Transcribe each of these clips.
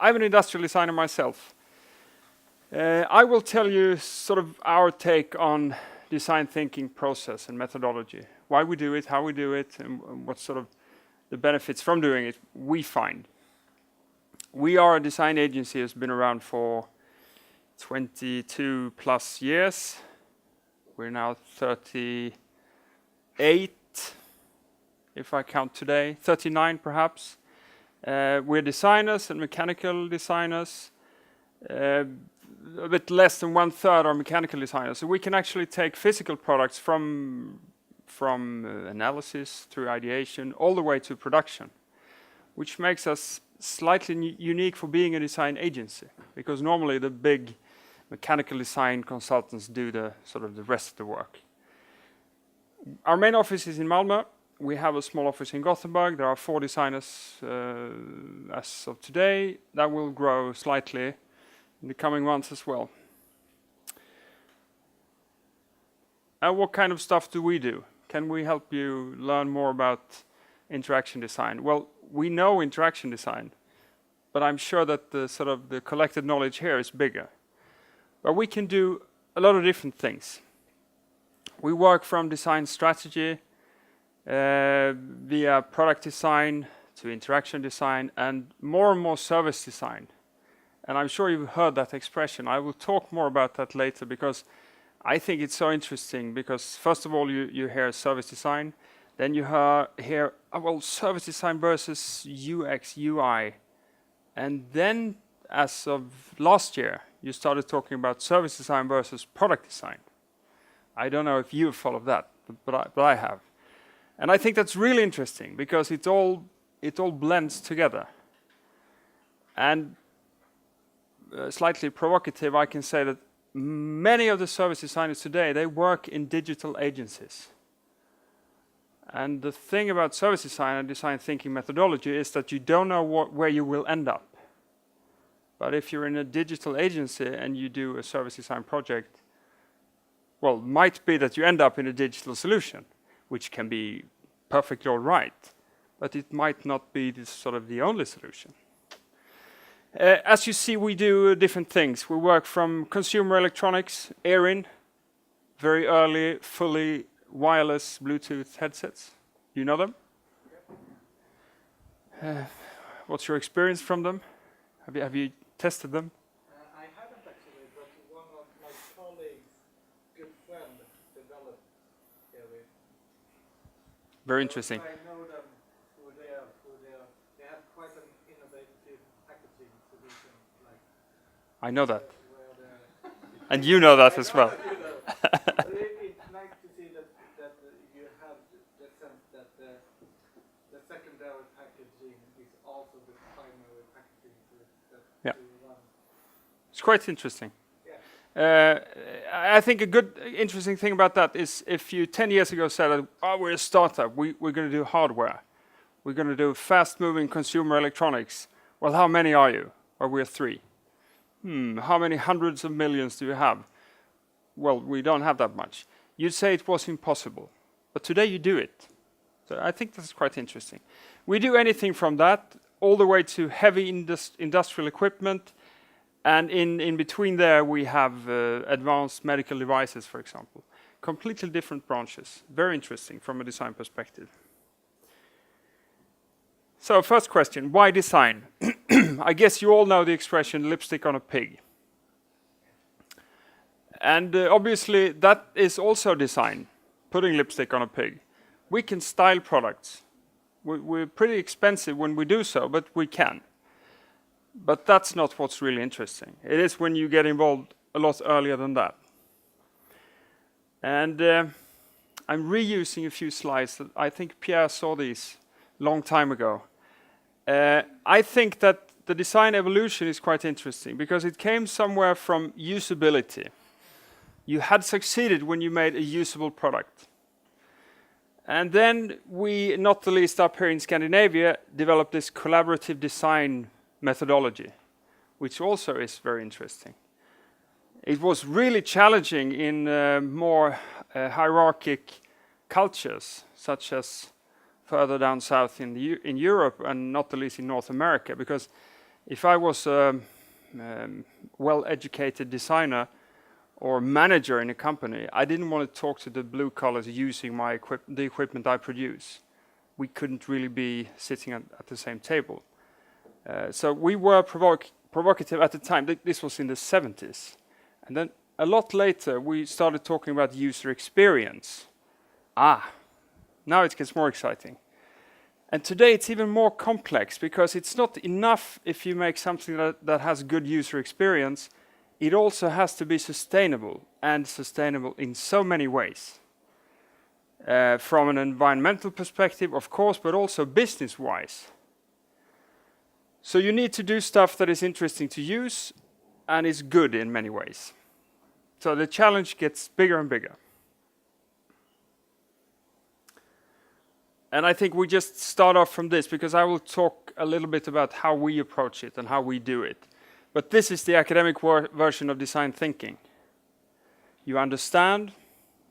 I'm an industrial designer myself. I will tell you sort of our take on design thinking process and methodology. Why we do it, how we do it, and what sort of the benefits from doing it we find. We are a design agency that's been around for 22 plus years. We're now 38, if I count today, 39 perhaps. We're designers and mechanical designers. A bit less than 1/3 are mechanical designers. So we can actually take physical products from analysis through ideation all the way to production, which makes us slightly unique for being a design agency, because normally the big mechanical design consultants do the rest of the work. Our main office is in Malmö. We have a small office in Gothenburg. There are 4 designers as of today. That will grow slightly in the coming months as well. And what kind of stuff do we do? Can we help you learn more about interaction design? Well, we know interaction design, but I'm sure that the collected knowledge here is bigger. But we can do a lot of different things. We work from design strategy, via product design to interaction design, and more service design. And I'm sure you've heard that expression. I will talk more about that later, because I think it's so interesting, because first of all you hear service design, then you hear service design versus UX, UI. And then as of last year, you started talking about service design versus product design. I don't know if you followed that, but I have. And I think that's really interesting, because it all blends together. And slightly provocative, I can say that many of the service designers today, they work in digital agencies. And the thing about service design and design thinking methodology is that you don't know where you will end up. But if you're in a digital agency and you do a service design project, well, it might be that you end up in a digital solution, which can be perfectly all right, but it might not be the only solution. As you see, we do different things. We work from consumer electronics, ear-in, very early, fully wireless Bluetooth headsets. You know them? What's your experience from them? Have you tested them? I haven't actually, but one of my colleagues' good friend developed ear-in. Very interesting. I know them for their they have quite an innovative packaging solution. I know that. And you know that as well. It's nice to see that you have the sense that the secondary packaging is also the primary packaging to run. It's quite interesting. Yeah. I think a good, interesting thing about that is if you 10 years ago said, we're a startup, we're going to do hardware, we're going to do fast-moving consumer electronics. Well, how many are you? Well, we're 3. How many hundreds of millions do you have? Well, we don't have that much. You'd say it was impossible, but today you do it. So I think that's quite interesting. We do anything from that all the way to heavy industrial equipment, and in between there we have advanced medical devices, for example. Completely different branches. Very interesting from a design perspective. So first question, why design? I guess you all know the expression lipstick on a pig. And obviously that is also design, putting lipstick on a pig. We can style products. We're pretty expensive when we do so, but we can. But that's not what's really interesting. It is when you get involved a lot earlier than that. And I'm reusing a few slides that I think Pierre saw these long time ago. I think that the design evolution is quite interesting because it came somewhere from usability. You had succeeded when you made a usable product. And then we, not the least up here in Scandinavia, developed this collaborative design methodology, which also is very interesting. It was really challenging in more hierarchic cultures, such as further down south in Europe and not the least in North America, because If I was a well-educated designer or manager in a company, I didn't want to talk to the blue collars using the equipment I produce. We couldn't really be sitting at the same table. So we were provocative at the time. This was in the 70s. And then a lot later, we started talking about user experience. Now it gets more exciting. And today it's even more complex, because it's not enough if you make something that has good user experience. It also has to be sustainable, and sustainable in so many ways. From an environmental perspective, of course, but also business-wise. So you need to do stuff that is interesting to use and is good in many ways. So the challenge gets bigger and bigger. And I think we just start off from this, because I will talk a little bit about how we approach it and how we do it. But this is the academic version of design thinking. You understand,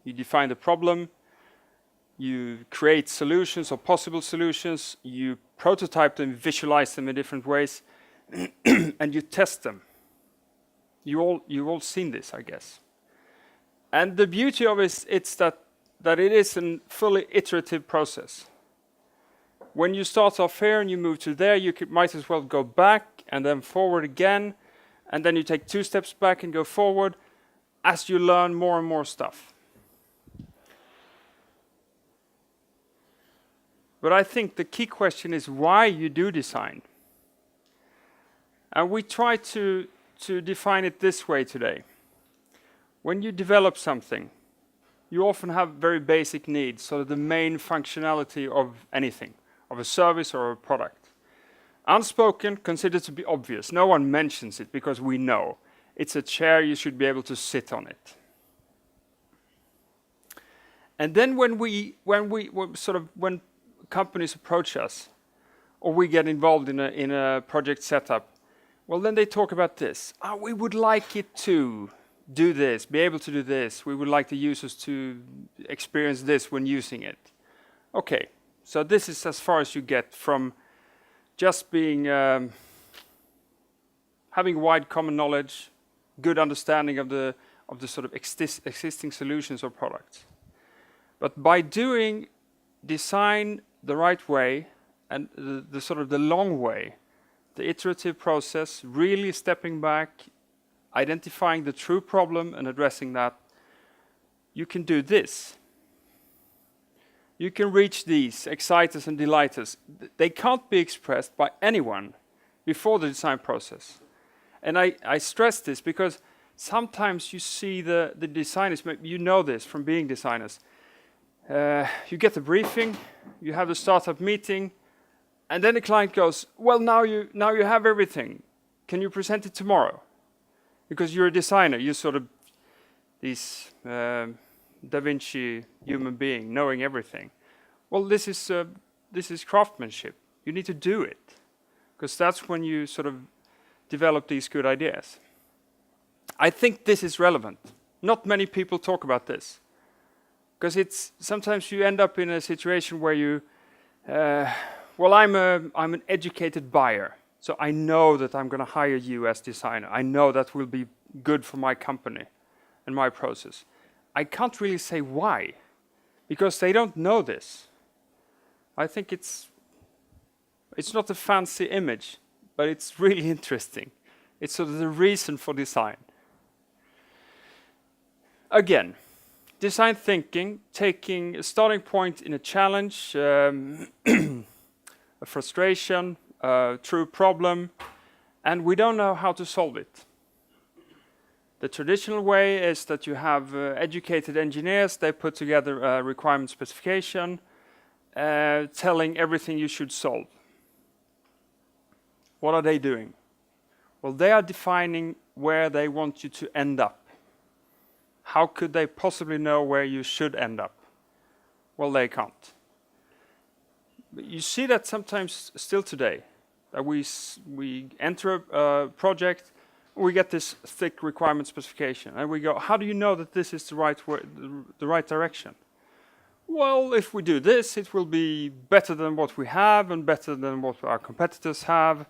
you define the problem, you create solutions or possible solutions, you prototype them, visualize them in different ways, and you test them. You've all seen this, I guess. And the beauty of it is that it is a fully iterative process. When you start off here and you move to there, you might as well go back and then forward again, and then you take 2 steps back and go forward as you learn more and more stuff. But I think the key question is why you do design. And we try to define it this way today. When you develop something, you often have very basic needs, sort of the main functionality of anything, of a service or a product. Unspoken, considered to be obvious. No one mentions it because we know. It's a chair, you should be able to sit on it. And then when companies approach us, or we get involved in a project setup, well, then they talk about this. We would like it to do this, be able to do this. We would like the users to experience this when using it. Okay, so this is as far as you get from just being having wide common knowledge, good understanding of the sort of existing solutions or products. But by doing design the right way and the sort of the long way, the iterative process, really stepping back, identifying the true problem and addressing that, you can do this. You can reach these exciters and delighters. They can't be expressed by anyone before the design process. And I stress this because sometimes you see the designers, you know this from being designers. You get the briefing, you have the startup meeting, and then the client goes, well, now you have everything. Can you present it tomorrow? Because you're a designer, you're sort of this Da Vinci human being, knowing everything. Well, this is craftsmanship. You need to do it, because that's when you sort of develop these good ideas. I think this is relevant. Not many people talk about this, because it's sometimes you end up in a situation where you, well, I'm an educated buyer, so I know that I'm going to hire you as designer. I know that will be good for my company and my process. I can't really say why, because they don't know this. I think it's not a fancy image, but it's really interesting. It's sort of the reason for design. Again, design thinking, taking a starting point in a challenge, a frustration, a true problem, and we don't know how to solve it. The traditional way is that you have educated engineers, they put together a requirement specification, telling everything you should solve. What are they doing? Well, they are defining where they want you to end up. How could they possibly know where you should end up? Well, they can't. But you see that sometimes still today, that we enter a project, we get this thick requirement specification, and we go, how do you know that this is the right way, the right direction? Well, if we do this, it will be better than what we have and better than what our competitors have.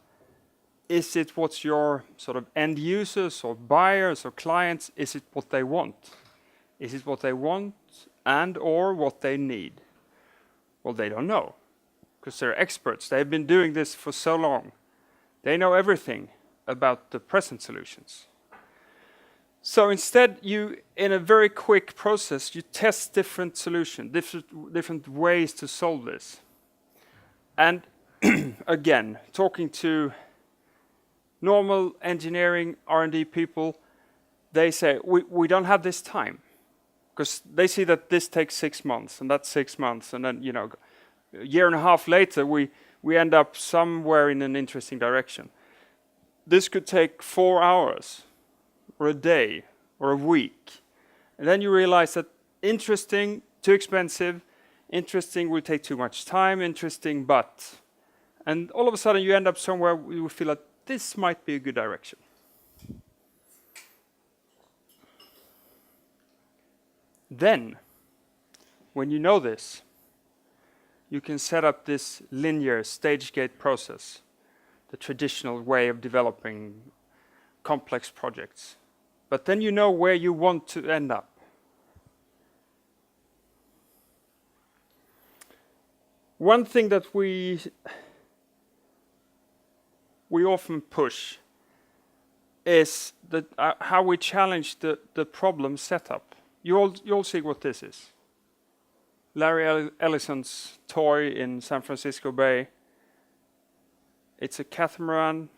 Is it what your sort of end users or buyers or clients, is it what they want? Is it what they want and or what they need? Well, they don't know, because they're experts. They've been doing this for so long. They know everything about the present solutions. So instead, you, in a very quick process, you test different solutions, different ways to solve this. And again, talking to normal engineering R&D people, they say, we don't have this time. Because they see that this takes 6 months, and that's 6 months, and then, a year and a half later, we end up somewhere in an interesting direction. This could take 4 hours, or a day, or a week. And then you realize that interesting, too expensive, interesting will take too much time, interesting, but. And all of a sudden you end up somewhere where you feel like this might be a good direction. Then, when you know this, you can set up this linear stage gate process, the traditional way of developing complex projects. But then you know where you want to end up. One thing that we often push is that how we challenge the problem setup. You all see what this is. Larry Ellison's toy in San Francisco Bay. It's a catamaran,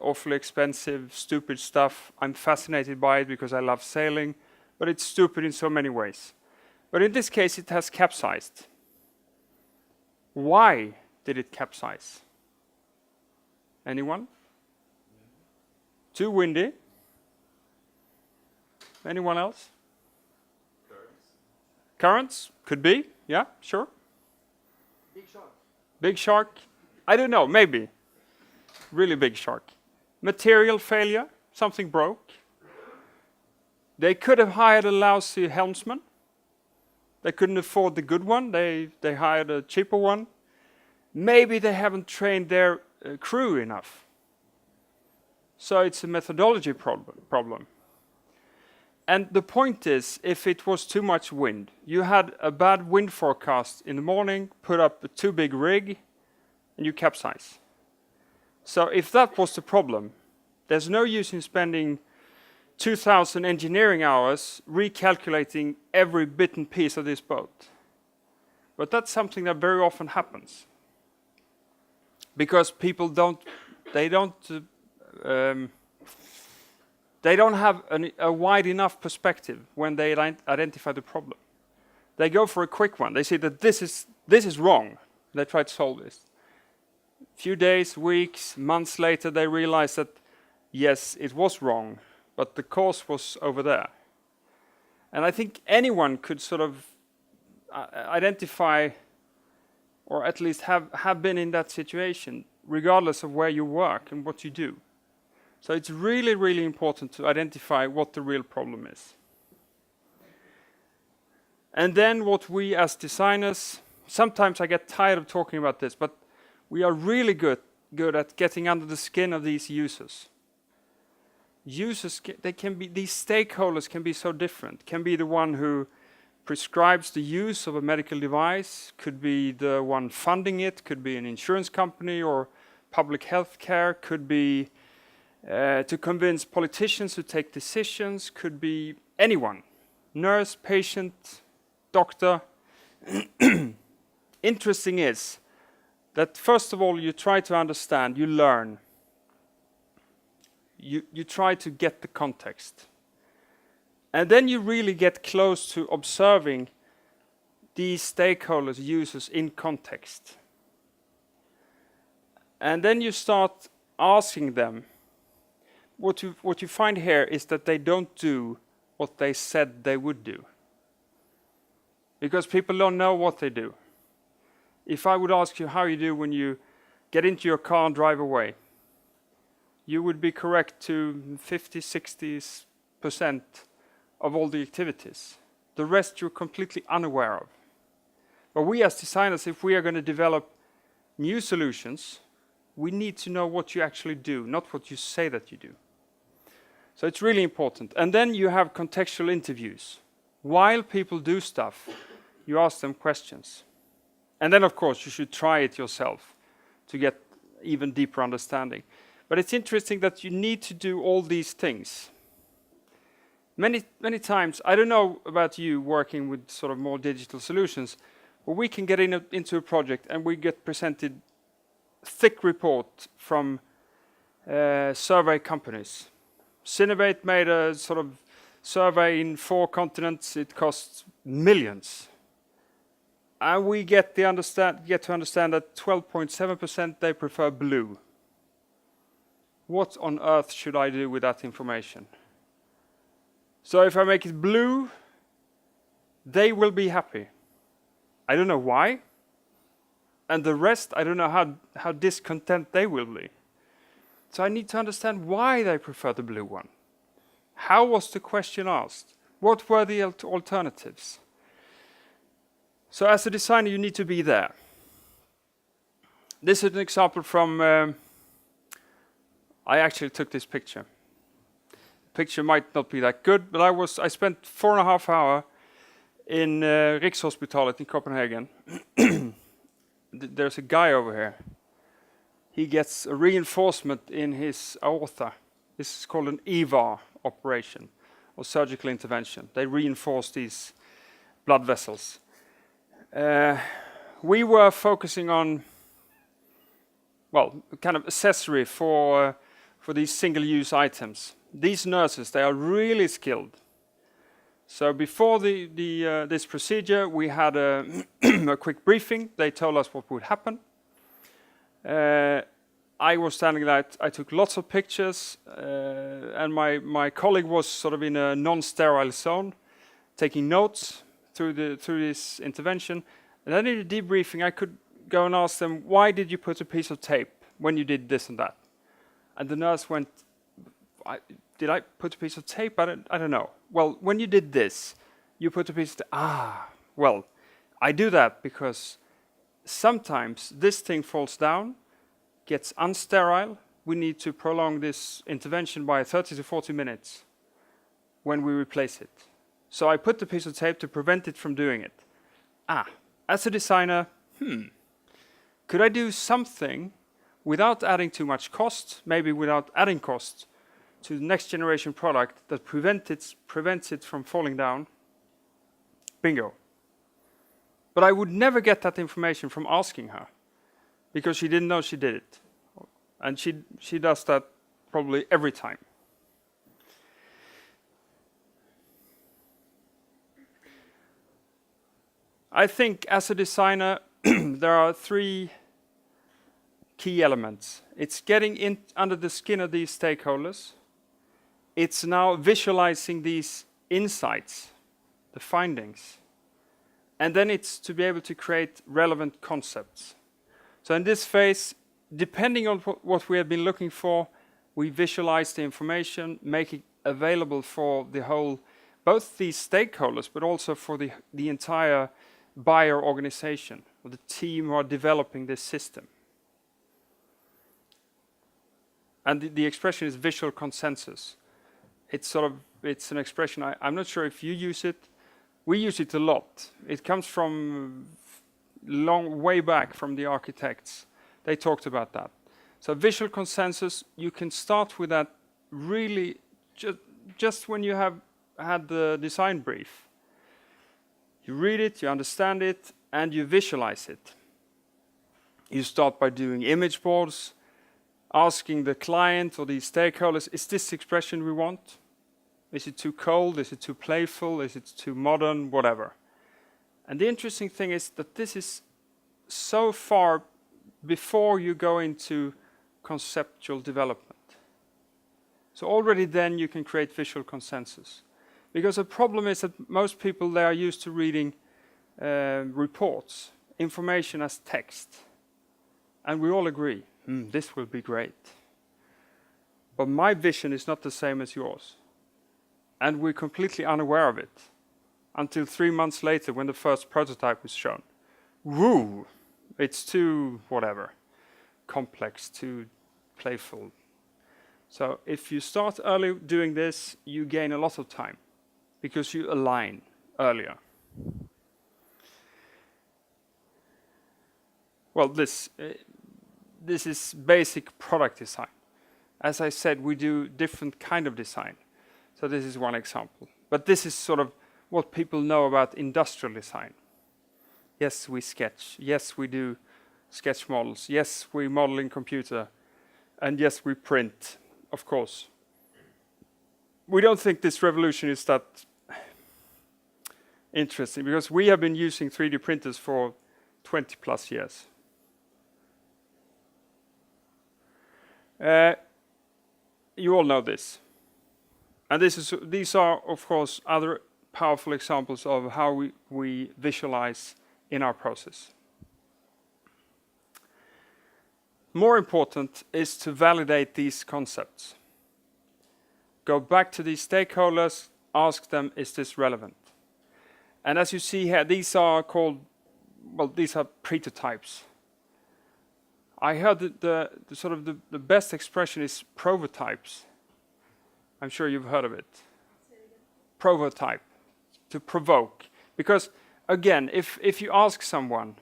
awfully expensive, stupid stuff. I'm fascinated by it because I love sailing, but it's stupid in so many ways. But in this case, it has capsized. Why did it capsize? Anyone? Too windy? Anyone else? Currents? Could be. Yeah, sure. Big shark. Big shark? I don't know, maybe. Really big shark. Material failure? Something broke. They could have hired a lousy helmsman. They couldn't afford the good one. They hired a cheaper one. Maybe they haven't trained their crew enough. So it's a methodology problem. And the point is, if it was too much wind, you had a bad wind forecast in the morning, put up a too big rig, and you capsize. So if that was the problem, there's no use in spending 2,000 engineering hours recalculating every bit and piece of this boat. But that's something that very often happens. Because people don't have a wide enough perspective when they identify the problem. They go for a quick one. They see that this is wrong. They try to solve this. Few days, weeks, months later, they realize that yes, it was wrong, but the cause was over there. And I think anyone could sort of identify, or at least have been in that situation, regardless of where you work and what you do. So it's really, really important to identify what the real problem is. And then what we as designers, sometimes I get tired of talking about this, but we are really good at getting under the skin of these users. These stakeholders can be so different. Can be the one who prescribes the use of a medical device, could be the one funding it, could be an insurance company or public health care, could be to convince politicians to take decisions, could be anyone. Nurse, patient, doctor. Interesting is that first of all you try to understand, you learn. You try to get the context. And then you really get close to observing these stakeholders, users in context. And then you start asking them. What you find here is that they don't do what they said they would do. Because people don't know what they do. If I would ask you how you do when you get into your car and drive away, you would be correct to 50-60% of all the activities. The rest you're completely unaware of. But we as designers, if we are going to develop new solutions, We need to know what you actually do, not what you say that you do. So it's really important. And then you have contextual interviews. While people do stuff, you ask them questions. And then, of course, you should try it yourself to get even deeper understanding. But it's interesting that you need to do all these things. Many times, I don't know about you working with sort of more digital solutions, but we can get into a project and we get presented thick report from survey companies. Cinebate made a sort of survey in 4 continents. It costs millions. And we get to understand that 12.7% they prefer blue. What on earth should I do with that information? So if I make it blue, they will be happy. I don't know why. And the rest, I don't know how discontent they will be. So I need to understand why they prefer the blue one. How was the question asked? What were the alternatives? So as a designer, you need to be there. This is an example from, I actually took this picture. The picture might not be that good, but I spent 4.5 hours in Rikshospitalet in Copenhagen. There's a guy over here. He gets a reinforcement in his aorta. This is called an EVAR operation, or surgical intervention. They reinforce these blood vessels. We were focusing on, well, kind of accessory for these single-use items. These nurses, they are really skilled. So before this procedure, we had a, a quick briefing. They told us what would happen. I was standing there. I took lots of pictures, and my colleague was sort of in a non-sterile zone, taking notes through this intervention. And then in the debriefing, I could go and ask them, why did you put a piece of tape when you did this and that? And the nurse went, did I put a piece of tape? I don't know. Well, when you did this, you put a piece of well, I do that because sometimes this thing falls down, gets unsterile. We need to prolong this intervention by 30 to 40 minutes when we replace it. So I put the piece of tape to prevent it from doing it. As a designer, could I do something without adding too much cost, maybe without adding cost, to the next generation product that prevents it from falling down? Bingo. But I would never get that information from asking her, because she didn't know she did it. And she does that probably every time. I think as a designer, there are 3 key elements. It's getting in under the skin of these stakeholders. It's now visualizing these insights, the findings. And then it's to be able to create relevant concepts. So in this phase, depending on what we have been looking for, we visualize the information, make it available for the whole, both these stakeholders, but also for the entire buyer organization, or the team who are developing this system. And the expression is visual consensus. It's an expression, I'm not sure if you use it. We use it a lot. It comes from way back from the architects. They talked about that. So visual consensus, you can start with that really just when you have had the design brief. You read it, you understand it, and you visualize it. You start by doing image boards, asking the client or the stakeholders, is this the expression we want? Is it too cold? Is it too playful? Is it too modern? Whatever. And the interesting thing is that this is so far before you go into conceptual development. So already then you can create visual consensus. Because the problem is that most people, they are used to reading reports, information as text. And we all agree, this will be great. But my vision is not the same as yours. And we're completely unaware of it until 3 months later when the first prototype is shown. Woo! It's too whatever. complex, too playful. So if you start early doing this, you gain a lot of time because you align earlier. Well, this is basic product design. As I said, we do different kind of design. So this is one example. But this is sort of what people know about industrial design. Yes, we sketch. Yes, we do sketch models. Yes, we model in computer. And yes, we print, of course. We don't think this revolution is that interesting because we have been using 3D printers for 20 plus years. You all know this. And these are, of course, other powerful examples of how we visualize in our process. More important is to validate these concepts. Go back to these stakeholders, ask them, is this relevant? And as you see here, these are called, well, these are prototypes. I heard that the best expression is prototypes. I'm sure you've heard of it. Prototype, to provoke. Because again, if you ask someone,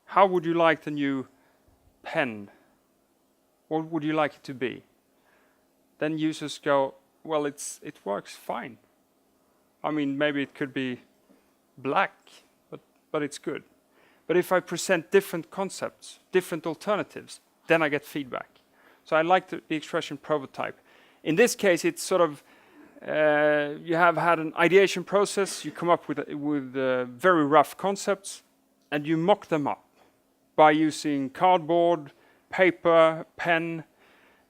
how would you like the new pen? What would you like it to be? Then users go, well, it works fine. I mean, maybe it could be black, but it's good. But if I present different concepts, different alternatives, then I get feedback. So I like the expression prototype. In this case, it's sort of, you have had an ideation process, you come up with very rough concepts, and you mock them up by using cardboard, paper, pen.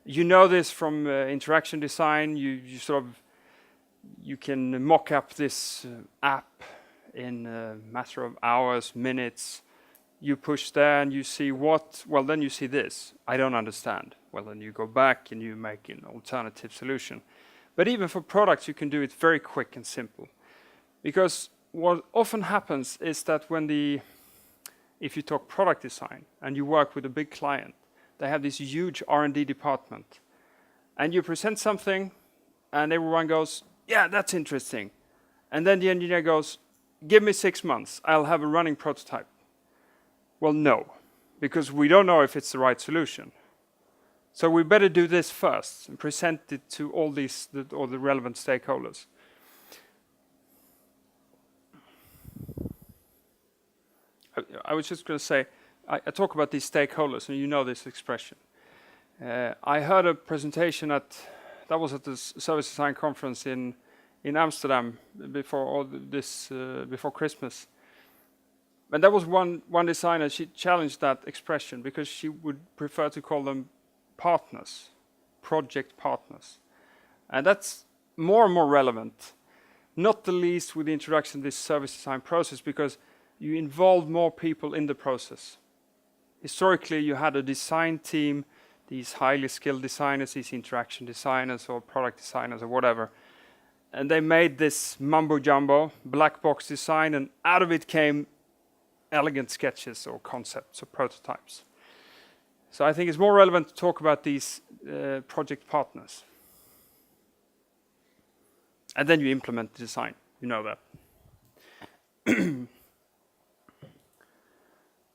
You know this from interaction design. You can mock up this app in a matter of hours, minutes. You push there and you see what, well, then you see this. I don't understand. Well, then you go back and you make an alternative solution. But even for products, you can do it very quick and simple. Because what often happens is that if you talk product design and you work with a big client, they have this huge R&D department. And you present something and everyone goes, yeah, that's interesting. And then the engineer goes, give me 6 months, I'll have a running prototype. Well, no, because we don't know if it's the right solution. So we better do this first and present it to all the relevant stakeholders. I was just going to say, I talk about these stakeholders, and you know this expression. I heard a presentation that was at the Service Design Conference in Amsterdam before Christmas. And there was one designer, she challenged that expression because she would prefer to call them partners, project partners. And that's more and more relevant, not the least with the introduction of this service design process, because you involve more people in the process. Historically, you had a design team, these highly skilled designers, these interaction designers or product designers or whatever, and they made this mumbo-jumbo, black box design, and out of it came elegant sketches or concepts or prototypes. So I think it's more relevant to talk about these project partners. And then you implement the design, you know that.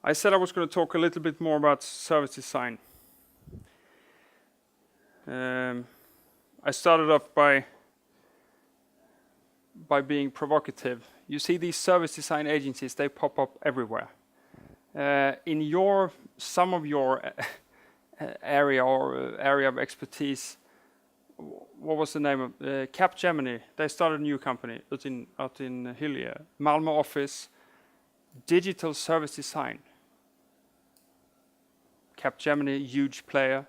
I said I was going to talk a little bit more about service design. I started off by being provocative. You see these service design agencies, they pop up everywhere. In some of your area or area of expertise, what was the name of Capgemini? They started a new company out in Hyllie, Malmö office, digital service design. Capgemini, huge player,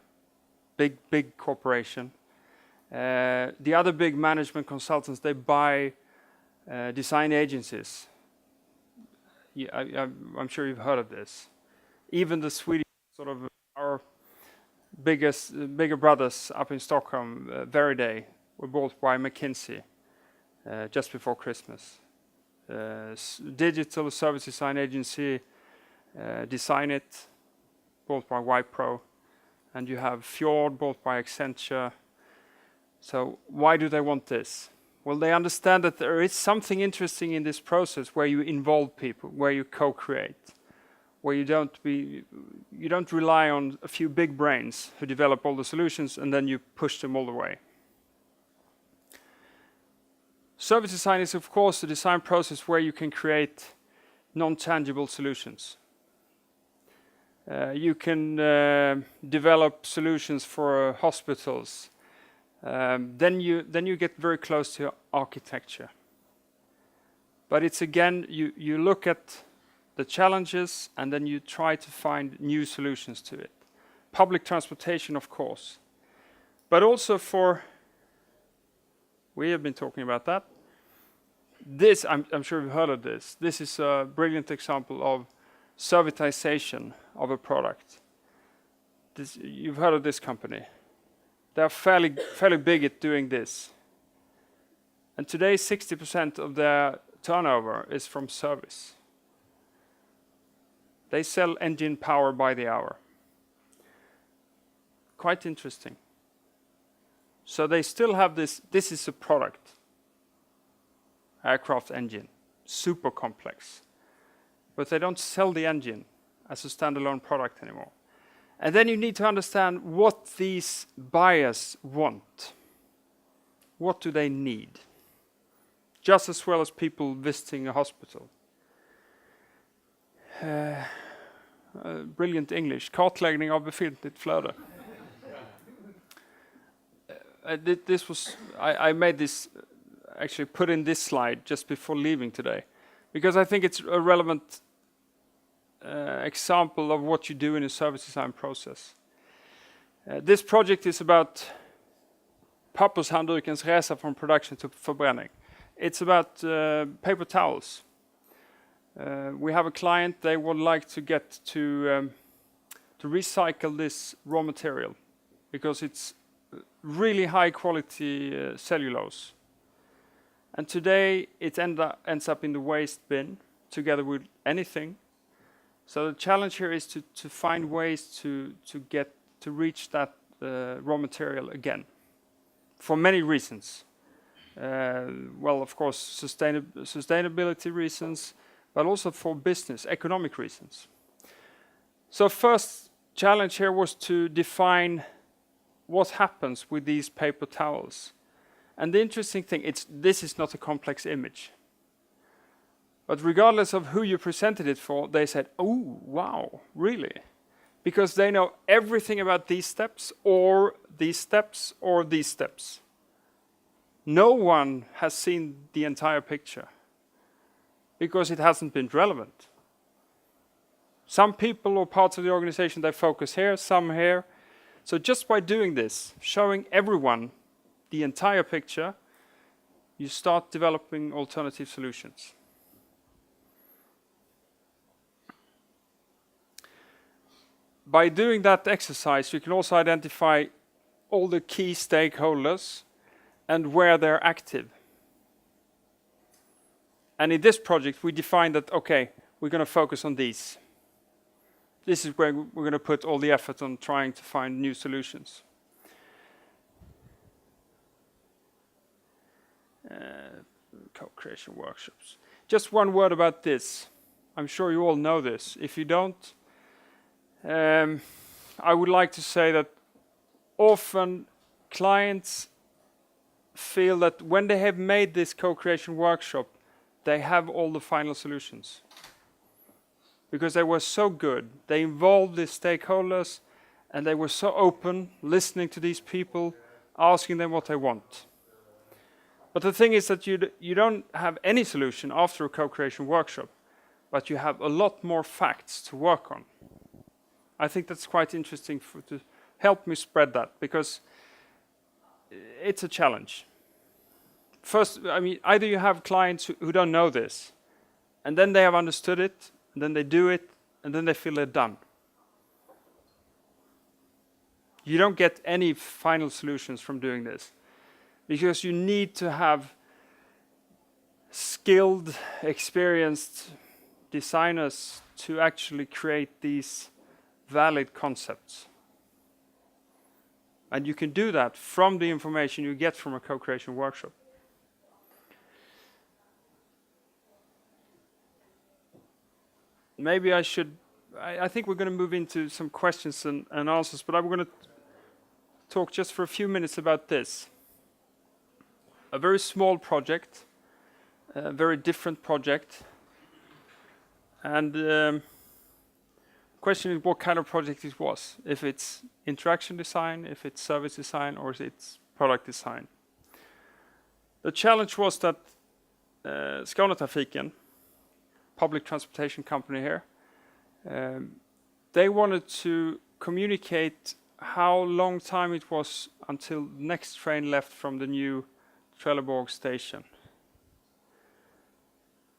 big corporation. The other big management consultants, they buy design agencies. Yeah, I'm sure you've heard of this. Even the Swedish, sort of our bigger brothers up in Stockholm, Veriday, were bought by McKinsey just before Christmas. Digital service design agency, Design It, bought by Wipro, and you have Fjord, bought by Accenture. So why do they want this? Well, they understand that there is something interesting in this process where you involve people, where you co-create, where you don't rely on a few big brains who develop all the solutions and then you push them all the way. Service design is, of course, the design process where you can create non-tangible solutions. You can develop solutions for hospitals. Then you get very close to architecture. But it's again, you look at the challenges and then you try to find new solutions to it. Public transportation, of course. But also we have been talking about that. This, I'm sure you've heard of this. This is a brilliant example of servitization of a product. You've heard of this company. They're fairly big at doing this. And today, 60% of their turnover is from service. They sell engine power by the hour. Quite interesting. So they still have this is a product. Aircraft engine, super complex. But they don't sell the engine as a standalone product anymore. And then you need to understand what these buyers want. What do they need? Just as well as people visiting a hospital. Brilliant English. Kartläggning av befintligt flöde. I made this, actually put in this slide just before leaving today. Because I think it's a relevant example of what you do in a service design process. This project is about pappershanddukens resa from production to förbränning. It's about paper towels. We have a client, they would like to get to recycle this raw material because it's really high quality cellulose. And today it ends up in the waste bin together with anything. So the challenge here is to find ways to reach that raw material again, for many reasons. Well, of course, sustainability reasons, but also for business, economic reasons. So first challenge here was to define what happens with these paper towels. And the interesting thing, this is not a complex image. But regardless of who you presented it for, they said, oh, wow, really? Because they know everything about these steps, or these steps, or these steps. No one has seen the entire picture because it hasn't been relevant. Some people or parts of the organization, they focus here, some here. So just by doing this, showing everyone the entire picture, you start developing alternative solutions. By doing that exercise, you can also identify all the key stakeholders and where they're active. And in this project, we defined that, okay, we're going to focus on these. This is where we're going to put all the effort on trying to find new solutions. Co-creation workshops. Just one word about this. I'm sure you all know this. If you don't, I would like to say that often clients feel that when they have made this co-creation workshop, they have all the final solutions. Because they were so good, they involved the stakeholders, and they were so open, listening to these people, asking them what they want. But the thing is that you don't have any solution after a co-creation workshop, but you have a lot more facts to work on. I think that's quite interesting to help me spread that, because it's a challenge. First, I mean, either you have clients who don't know this, and then they have understood it, and then they do it, and then they feel they're done. You don't get any final solutions from doing this, because you need to have skilled, experienced designers to actually create these valid concepts. And you can do that from the information you get from a co-creation workshop. Maybe I think we're going to move into some questions and answers, but I'm going to talk just for a few minutes about this. A very small project, a very different project. And the question is what kind of project it was. If it's interaction design, if it's service design, or if it's product design. The challenge was that Skånetrafiken, public transportation company here, they wanted to communicate how long time it was until the next train left from the new Trelleborg station.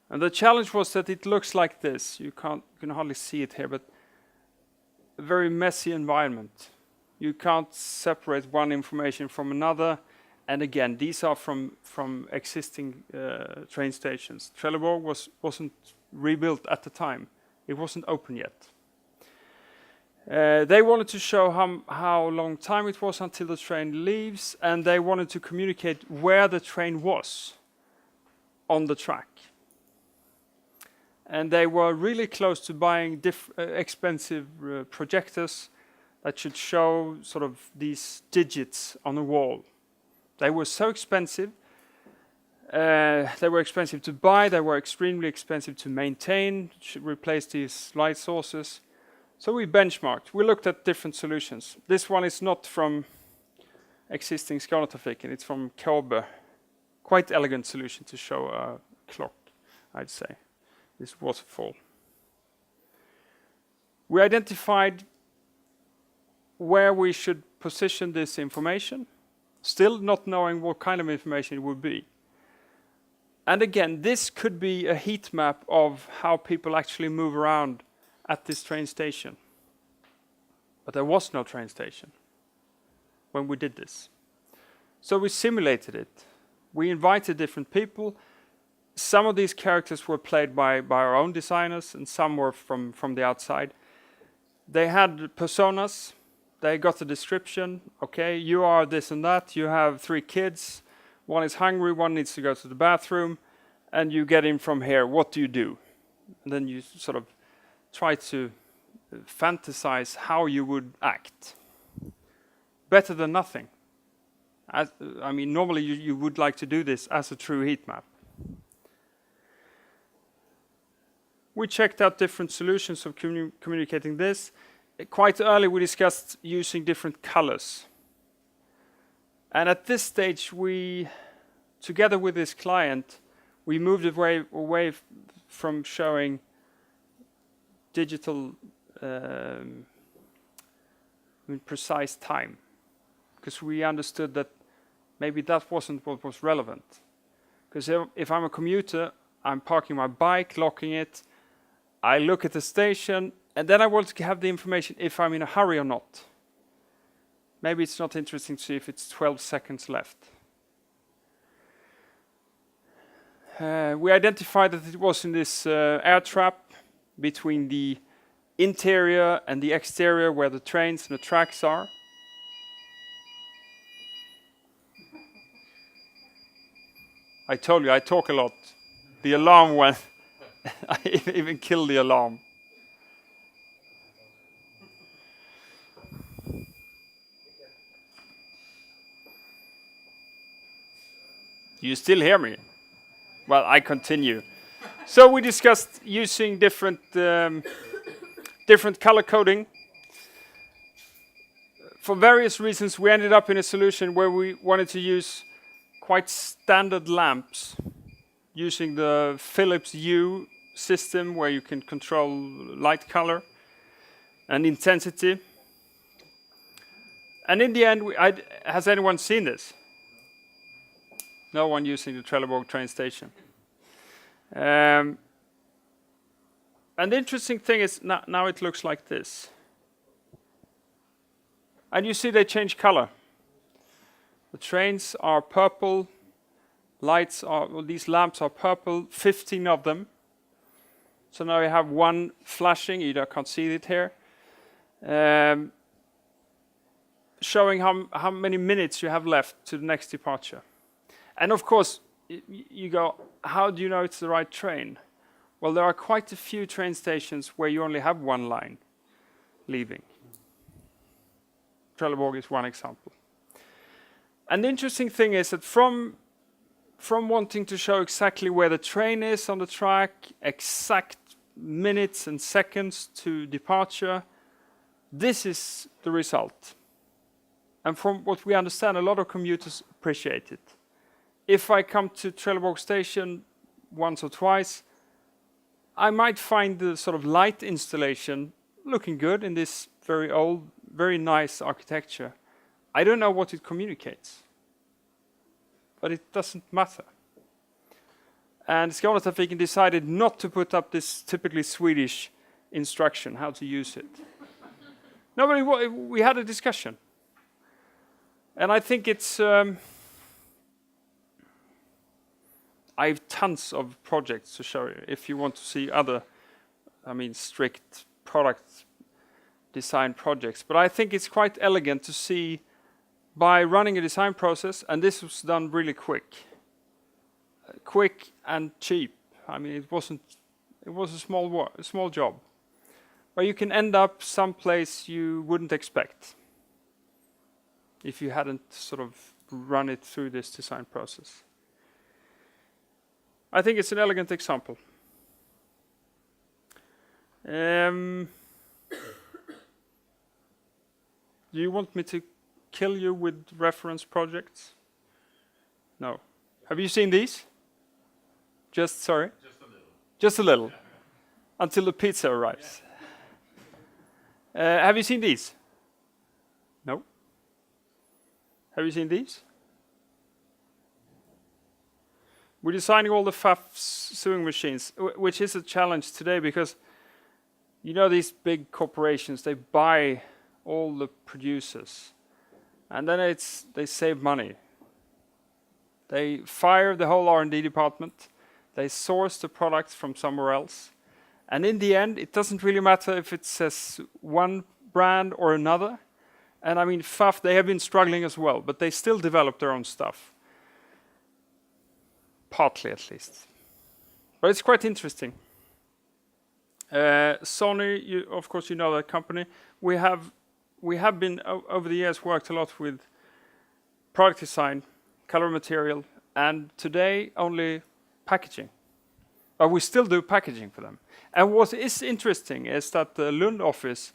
And the challenge was that it looks like this. You can hardly see it here, but a very messy environment. You can't separate one information from another. And again, these are from existing train stations. Trelleborg wasn't rebuilt at the time. It wasn't open yet. They wanted to show how long time it was until the train leaves, and they wanted to communicate where the train was on the track. And they were really close to buying expensive projectors that should show sort of these digits on the wall. They were so expensive. They were expensive to buy. They were extremely expensive to maintain, to replace these light sources. So we benchmarked. We looked at different solutions. This one is not from existing Skånetrafiken. It's from Kobe. Quite elegant solution to show a clock, I'd say. This waterfall. We identified where we should position this information, still not knowing what kind of information it would be. And again, this could be a heat map of how people actually move around at this train station. But there was no train station when we did this. So we simulated it. We invited different people. Some of these characters were played by our own designers, and some were from the outside. They had personas. They got a description. Okay, you are this and that. You have 3 kids. One is hungry, one needs to go to the bathroom, and you get in from here. What do you do? And then you sort of try to fantasize how you would act. Better than nothing. I mean, normally you would like to do this as a true heat map. We checked out different solutions of communicating this. Quite early we discussed using different colors. And at this stage, together with this client, we moved away from showing digital precise time, because we understood that maybe that wasn't what was relevant. Because if I'm a commuter, I'm parking my bike, locking it, I look at the station, and then I want to have the information if I'm in a hurry or not. Maybe it's not interesting to see if it's 12 seconds left. We identified that it was in this air trap between the interior and the exterior where the trains and the tracks are. I told you, I talk a lot. The alarm went. I even killed the alarm. You still hear me? Well, I continue. So we discussed using different color coding. For various reasons, we ended up in a solution where we wanted to use quite standard lamps using the Philips Hue system where you can control light color and intensity. And in the end, has anyone seen this? No one using the Trelleborg train station. And the interesting thing is now it looks like this. And you see they change color. The trains are purple, these lamps are purple, 15 of them. So now you have one flashing, you can't see it here, showing how many minutes you have left to the next departure. And of course, you go, how do you know it's the right train? Well, there are quite a few train stations where you only have one line leaving. Trelleborg is one example. And the interesting thing is that from wanting to show exactly where the train is on the track, exact minutes and seconds to departure, this is the result. And from what we understand, a lot of commuters appreciate it. If I come to Trelleborg station once or twice, I might find the sort of light installation looking good in this very old, very nice architecture. I don't know what it communicates, but it doesn't matter. And Skånetrafiken decided not to put up this typically Swedish instruction how to use it. Nobody. We had a discussion, and I think it's. I have tons of projects to show you if you want to see other, strict product design projects. But I think it's quite elegant to see by running a design process, and this was done really quick and cheap. It was a small job, where you can end up someplace you wouldn't expect if you hadn't sort of run it through this design process. I think it's an elegant example. Do you want me to kill you with reference projects? No. Have you seen these? Sorry? Just a little. Just a little. Until the pizza arrives. Have you seen these? No. Have you seen these? We're designing all the FAF sewing machines, which is a challenge today because, these big corporations, they buy all the producers. And then they save money. They fire the whole R&D department. They source the products from somewhere else. And in the end, it doesn't really matter if it says one brand or another. And FAF, they have been struggling as well, but they still develop their own stuff. Partly, at least. But it's quite interesting. Sony, of course, you know that company. We have been, over the years, worked a lot with product design, color material, and today only packaging. But we still do packaging for them. And what is interesting is that the Lund office,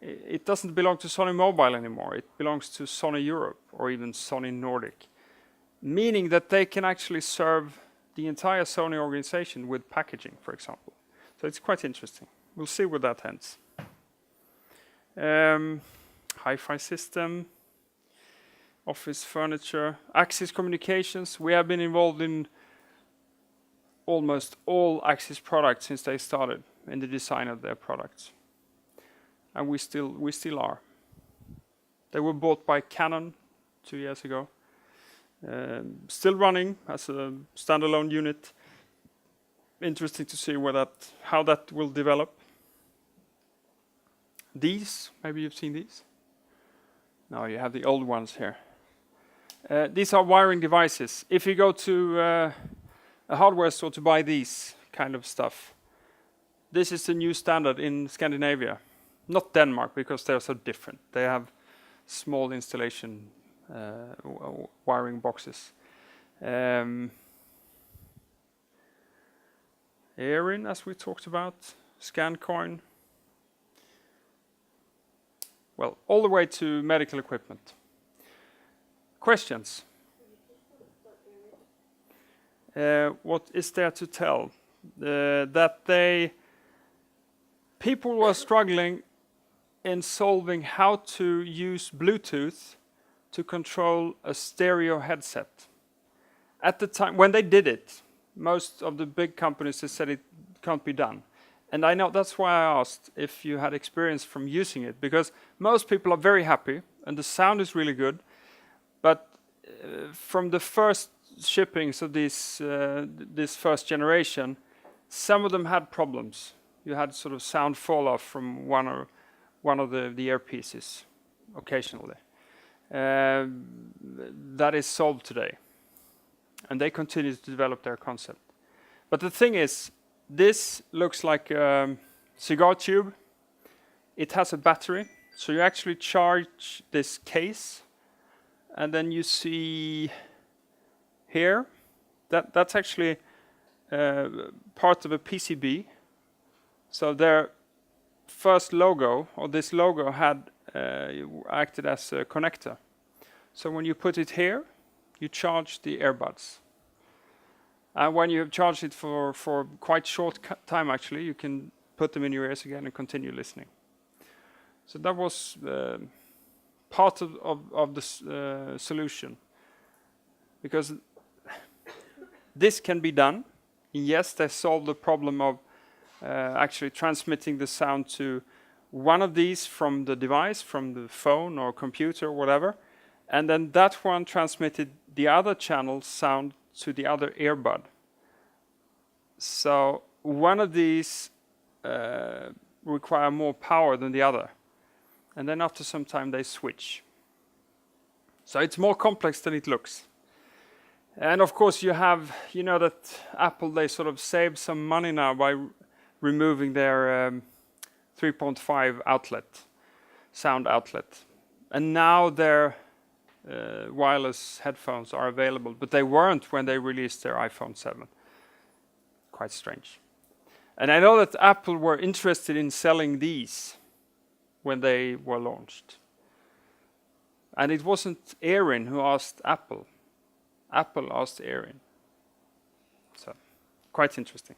it doesn't belong to Sony Mobile anymore. It belongs to Sony Europe or even Sony Nordic. Meaning that they can actually serve the entire Sony organization with packaging, for example. So it's quite interesting. We'll see where that ends. Hi-fi system, office furniture, Axis communications. We have been involved in almost all Axis products since they started in the design of their products. And we still are. They were bought by Canon 2 years ago. Still running as a standalone unit. Interesting to see how that will develop. These, maybe you've seen these. No, you have the old ones here. These are wiring devices. If you go to a hardware store to buy these kind of stuff, this is the new standard in Scandinavia. Not Denmark, because they're so different. They have small installation wiring boxes. Erin, as we talked about, ScanCoin. Well, all the way to medical equipment. Questions? What is there to tell? People were struggling in solving how to use Bluetooth to control a stereo headset. At the time, when they did it, most of the big companies said it can't be done. And I know that's why I asked if you had experience from using it, because most people are very happy and the sound is really good. But from the first shippings of this first generation, some of them had problems. You had sort of sound fall off from one of the earpieces occasionally. That is solved today, and they continue to develop their concept. But the thing is, this looks like a cigar tube. It has a battery, so you actually charge this case, and then you see here that's actually part of a PCB. So their first logo, or this logo, had acted as a connector. So when you put it here, you charge the earbuds. And when you have charged it for quite short time, actually, you can put them in your ears again and continue listening. So that was part of the solution. Because this can be done. Yes, they solved the problem of actually transmitting the sound to one of these from the device, from the phone or computer or whatever, and then that one transmitted the other channel sound to the other earbud. So one of these require more power than the other, and then after some time they switch. So it's more complex than it looks. And of course you know that Apple, they sort of save some money now by removing their 3.5 sound outlet. And now their wireless headphones are available, but they weren't when they released their iPhone 7. Quite strange. And I know that Apple were interested in selling these when they were launched. And it wasn't Erin who asked Apple. Apple asked Erin. So, quite interesting.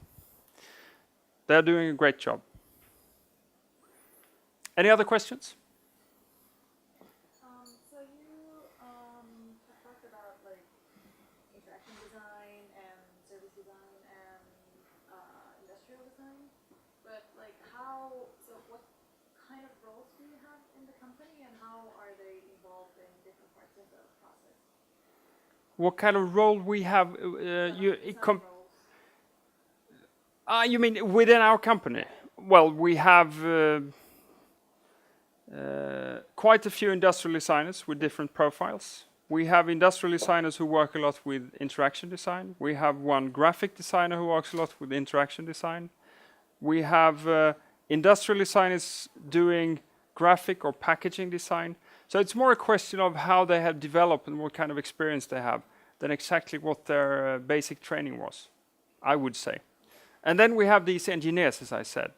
They're doing a great job. Any other questions? So you have talked about like interaction design and service design and industrial design, but like what kind of roles do you have in the company, and how are they involved in different parts of the process? What kind of role we have? You mean within our company? Well, we have quite a few industrial designers with different profiles. We have industrial designers who work a lot with interaction design. We have one graphic designer who works a lot with interaction design. We have industrial designers doing graphic or packaging design. So it's more a question of how they have developed and what kind of experience they have than exactly what their basic training was, I would say. And then we have these engineers, as I said,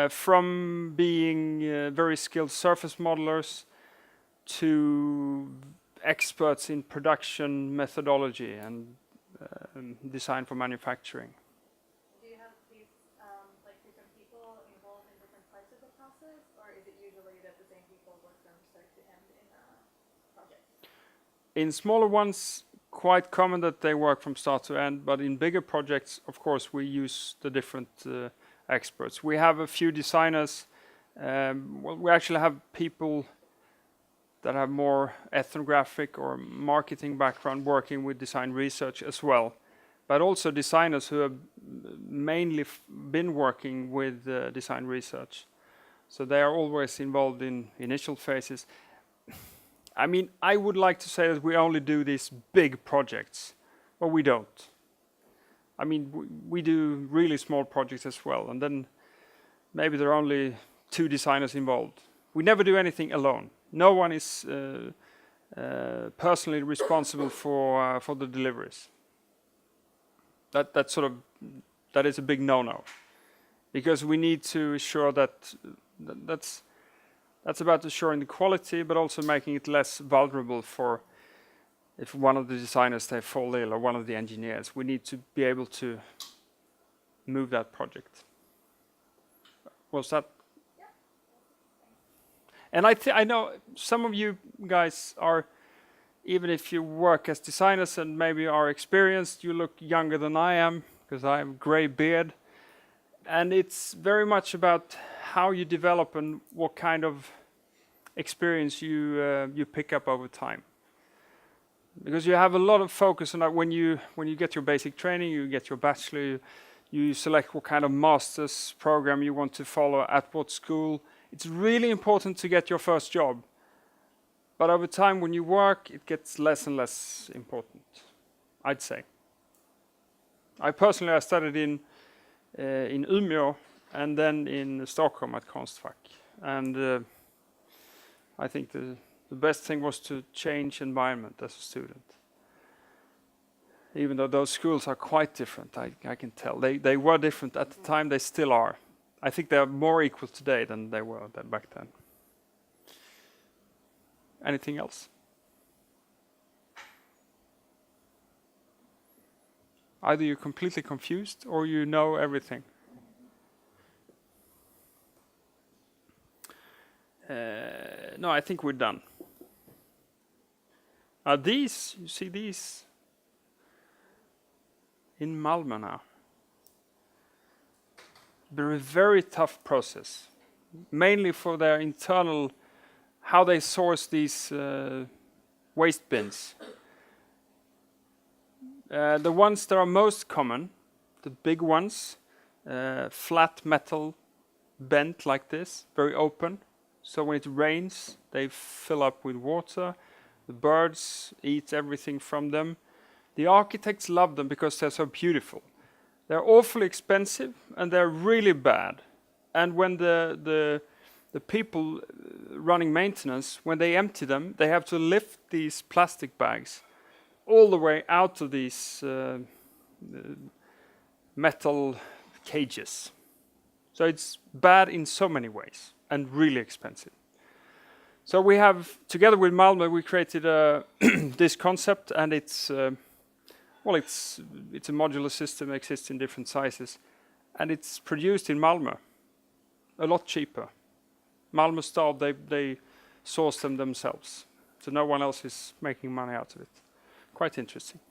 from being very skilled surface modelers to experts in production methodology and design for manufacturing. Do you have these like different people involved in different parts of the process, or is it usually that the same people work from start to end in a project? In smaller ones, quite common that they work from start to end, but in bigger projects, of course, we use the different experts. We have a few designers. Well, we actually have people that have more ethnographic or marketing background working with design research as well, but also designers who have mainly been working with design research. So they are always involved in initial phases. I mean, I would like to say that we only do these big projects, but we don't. I mean, we do really small projects as well, and then maybe there are only 2 designers involved. We never do anything alone. No one is personally responsible for the deliveries. That is a big no-no, because we need to ensure that's about assuring the quality, but also making it less vulnerable for if one of the designers they fall ill or one of the engineers. We need to be able to move that project. Was that? Yeah. And I know some of you guys are, even if you work as designers and maybe are experienced, you look younger than I am because I have a gray beard. And it's very much about how you develop and what kind of experience you pick up over time. Because you have a lot of focus on that when you get your basic training, you get your bachelor, You select what kind of master's program you want to follow, at what school. It's really important to get your first job. But over time, when you work, it gets less and less important, I'd say. I studied in Umeå and then in Stockholm at Konstfack. And I think the best thing was to change environment as a student. Even though those schools are quite different, I can tell. They were different at the time, they still are. I think they are more equal today than they were back then. Anything else? Either you're completely confused or you know everything. No, I think we're done. These, you see these in Malmö now. They're a very tough process, mainly for their internal, how they source these waste bins. The ones that are most common, the big ones, flat metal, bent like this, very open. So when it rains, they fill up with water. The birds eat everything from them. The architects love them because they're so beautiful. They're awfully expensive and they're really bad. And when the people running maintenance, when they empty them, they have to lift these plastic bags all the way out of these metal cages. So it's bad in so many ways and really expensive. So we have, together with Malmö, we created this concept, and it's a modular system, exists in different sizes, and it's produced in Malmö, a lot cheaper. Malmö Stad, they source them themselves, so no one else is making money out of it. Quite interesting.